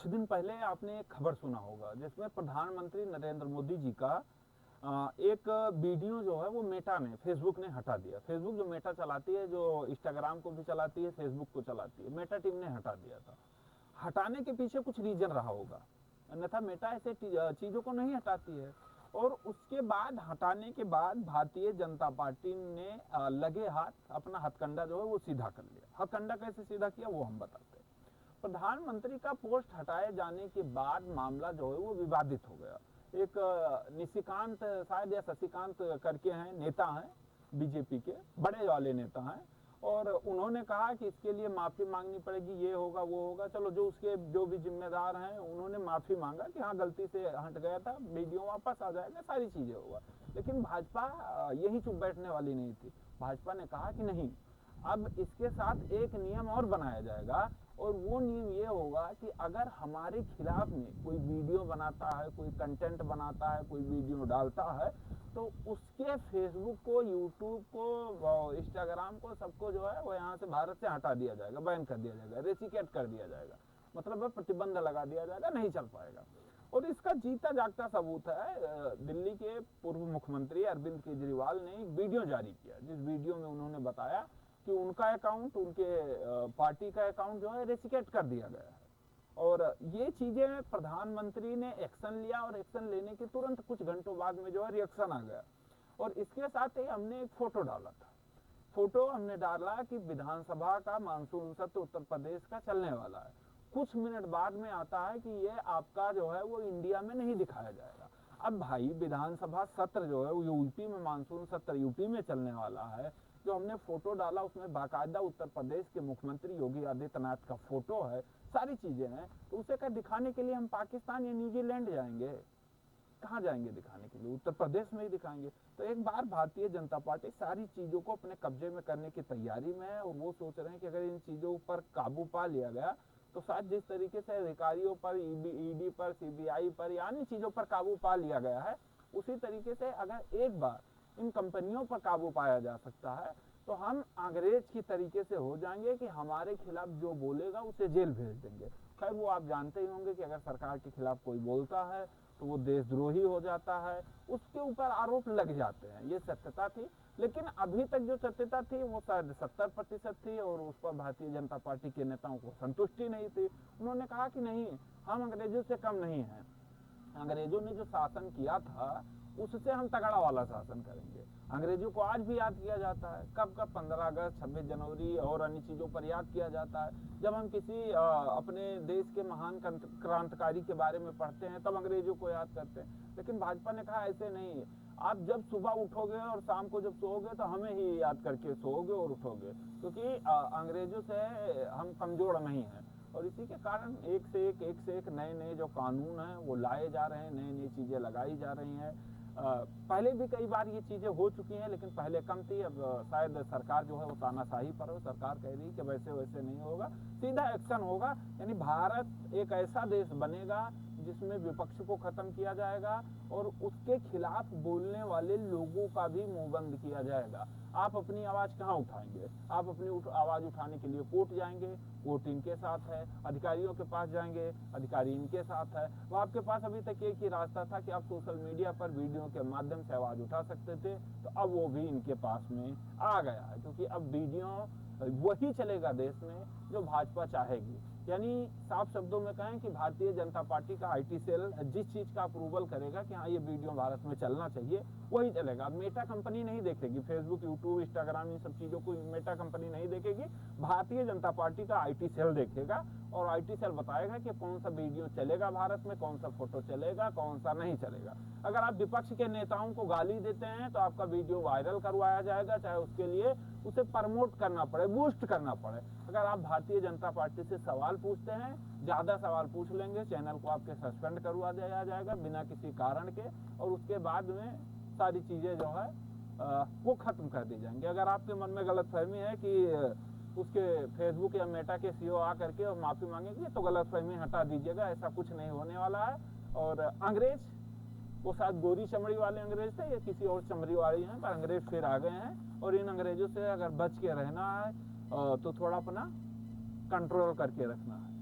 कुछ दिन पहले आपने एक खबर सुना होगा जिसमें प्रधानमंत्री नरेंद्र मोदी जी का एक वीडियो जो है वो मेटा ने, फेसबुक ने हटा दिया। फेसबुक जो मेटा चलाती है, जो इंस्टाग्राम को भी चलाती है, फेसबुक को चलाती है, मेटा टीम ने हटा दिया था। हटाने के पीछे कुछ रीजन रहा होगा, अन्यथा मेटा ऐसे चीजों को नहीं हटाती है। और उसके बाद, हटाने के बाद भारतीय जनता पार्टी ने लगे हाथ अपना हथकंडा जो है वो सीधा कर लिया। हथकंडा कैसे सीधा किया वो हम बताते हैं। प्रधानमंत्री का पोस्ट हटाए जाने के बाद मामला जो है वो विवादित हो गया। एक निशिकांत शायद या शशिकांत करके हैं, नेता हैं, बीजेपी के बड़े वाले नेता हैं, और उन्होंने कहा कि इसके लिए माफी मांगनी पड़ेगी, ये होगा वो होगा। चलो, जो भी जिम्मेदार हैं उन्होंने माफी मांगा कि हाँ गलती से हट गया था, वीडियो वापस आ जाएगा, सारी चीजें होगा। लेकिन भाजपा यही चुप बैठने वाली नहीं थी। भाजपा ने कहा कि नहीं, अब इसके साथ एक नियम और बनाया जाएगा, और वो नियम ये होगा कि अगर हमारे खिलाफ में कोई वीडियो बनाता है, कोई कंटेंट बनाता है, कोई वीडियो डालता है, तो उसके फेसबुक को, यूट्यूब को, इंस्टाग्राम को, सबको जो है वो यहाँ से, भारत से हटा दिया जाएगा, बैन कर दिया जाएगा, रेसिकेट कर दिया जाएगा, मतलब प्रतिबंध लगा दिया जाएगा, नहीं चल पाएगा। और इसका जीता जागता सबूत है, दिल्ली के पूर्व मुख्यमंत्री अरविंद केजरीवाल ने एक वीडियो जारी किया, जिस वीडियो में उन्होंने बताया कि उनका अकाउंट, उनके पार्टी का अकाउंट जो है रेसिकेट कर दिया गया है। और ये चीजें प्रधानमंत्री ने एक्शन लिया, और एक्शन लेने के तुरंत कुछ घंटों बाद में जो है रिएक्शन आ गया। और इसके साथ ही हमने एक फोटो डाला था। फोटो हमने डाला कि विधानसभा का मानसून सत्र उत्तर प्रदेश का चलने वाला है। कुछ मिनट बाद में आता है कि ये आपका जो है वो इंडिया में नहीं दिखाया जाएगा। अब भाई, विधानसभा सत्र जो है वो यूपी में, मानसून सत्र यूपी में चलने वाला है। जो हमने फोटो डाला उसमें बाकायदा उत्तर प्रदेश के मुख्यमंत्री योगी आदित्यनाथ का फोटो है, सारी चीजें हैं। तो उसे क्या दिखाने के लिए हम पाकिस्तान या न्यूजीलैंड जाएंगे? कहाँ जाएंगे दिखाने के लिए? उत्तर प्रदेश में ही दिखाएंगे। तो एक बार भारतीय जनता पार्टी सारी चीजों को अपने कब्जे में करने की तैयारी में है, और वो सोच रहे हैं कि अगर इन चीजों पर काबू पा लिया गया तो शायद जिस तरीके से अधिकारियों पर, ईडी पर, सीबीआई पर या अन्य चीजों पर काबू पा लिया गया है, उसी तरीके से अगर एक बार इन कंपनियों पर काबू पाया जा सकता है तो हम अंग्रेज की तरीके से हो जाएंगे कि हमारे खिलाफ जो बोलेगा उसे जेल भेज देंगे। खैर, वो आप जानते ही होंगे कि अगर सरकार के खिलाफ कोई बोलता है तो वो देशद्रोही हो जाता है, उसके ऊपर आरोप लग जाते हैं। ये सत्यता थी। लेकिन अभी तक जो सत्यता थी वो शायद 70% थी, और उस पर भारतीय जनता पार्टी के नेताओं को संतुष्टि नहीं थी। उन्होंने कहा कि नहीं, हम अंग्रेजों से कम नहीं हैं। अंग्रेजों ने जो शासन किया था उससे हम तगड़ा वाला शासन करेंगे। अंग्रेजों को आज भी याद किया जाता है। कब कब? 15 अगस्त, 26 जनवरी और अन्य चीजों पर याद किया जाता है। जब हम किसी अपने देश के महान क्रांतिकारी के बारे में पढ़ते हैं तब अंग्रेजों को याद करते हैं। लेकिन भाजपा ने कहा ऐसे नहीं, आप जब सुबह उठोगे और शाम को जब सोओगे तो हमें ही याद करके सोओगे और उठोगे, क्योंकि अंग्रेजों से हम कमजोर नहीं हैं। और इसी के कारण एक से एक नए नए जो कानून हैं वो लाए जा रहे हैं, नई नई चीजें लगाई जा रही हैं। पहले भी कई बार ये चीजें हो चुकी हैं, लेकिन पहले कम थी। अब शायद सरकार जो है वो तानाशाही पर हो। सरकार कह रही है कि वैसे वैसे नहीं होगा, सीधा एक्शन होगा। यानी भारत एक ऐसा देश बनेगा जिसमें विपक्ष को खत्म किया जाएगा और उसके खिलाफ बोलने वाले लोगों का भी मुंह बंद किया जाएगा। आप अपनी आवाज कहाँ उठाएंगे? आप अपनी आवाज उठाने के लिए कोर्ट जाएंगे, कोर्ट इनके साथ है। अधिकारियों के पास जाएंगे, अधिकारी इनके साथ है। वो आपके पास अभी तक एक ही रास्ता था कि आप सोशल मीडिया पर वीडियो के माध्यम से आवाज उठा सकते थे, तो अब वो भी इनके पास में आ गया है, क्योंकि अब वीडियो वही चलेगा देश में जो भाजपा चाहेगी। यानी साफ शब्दों में कहें कि भारतीय जनता पार्टी का आईटी सेल जिस चीज का अप्रूवल करेगा कि हाँ ये वीडियो भारत में चलना चाहिए, वही चलेगा। मेटा कंपनी नहीं देखेगी, फेसबुक, यूट्यूब, इंस्टाग्राम, इन सब चीजों को मेटा कंपनी नहीं देखेगी। भारतीय जनता पार्टी का आईटी सेल देखेगा, और आईटी सेल बताएगा कि कौन सा वीडियो चलेगा भारत में, कौन सा फोटो चलेगा, कौन सा नहीं चलेगा। अगर आप विपक्ष के नेताओं को गाली देते हैं तो आपका वीडियो वायरल करवाया जाएगा, चाहे उसके लिए उसे प्रमोट करना पड़े, बूस्ट करना पड़े। अगर आप भारतीय जनता पार्टी से सवाल पूछते हैं, ज्यादा सवाल पूछ लेंगे, चैनल को आपके सस्पेंड करवा दिया जाएगा बिना किसी कारण के, और उसके बाद में सारी चीजें जो है वो खत्म कर दी जाएंगी। अगर आपके मन में गलतफहमी है कि उसके फेसबुक या मेटा के सीईओ आ करके और माफी मांगेंगे, तो गलतफहमी हटा दीजिएगा, ऐसा कुछ नहीं होने वाला है। और अंग्रेज, वो शायद गोरी चमड़ी वाले अंग्रेज थे या किसी और चमड़ी वाले हैं, पर अंग्रेज फिर आ गए हैं। और इन अंग्रेजों से अगर बच के रहना है तो थोड़ा अपना कंट्रोल करके रखना है।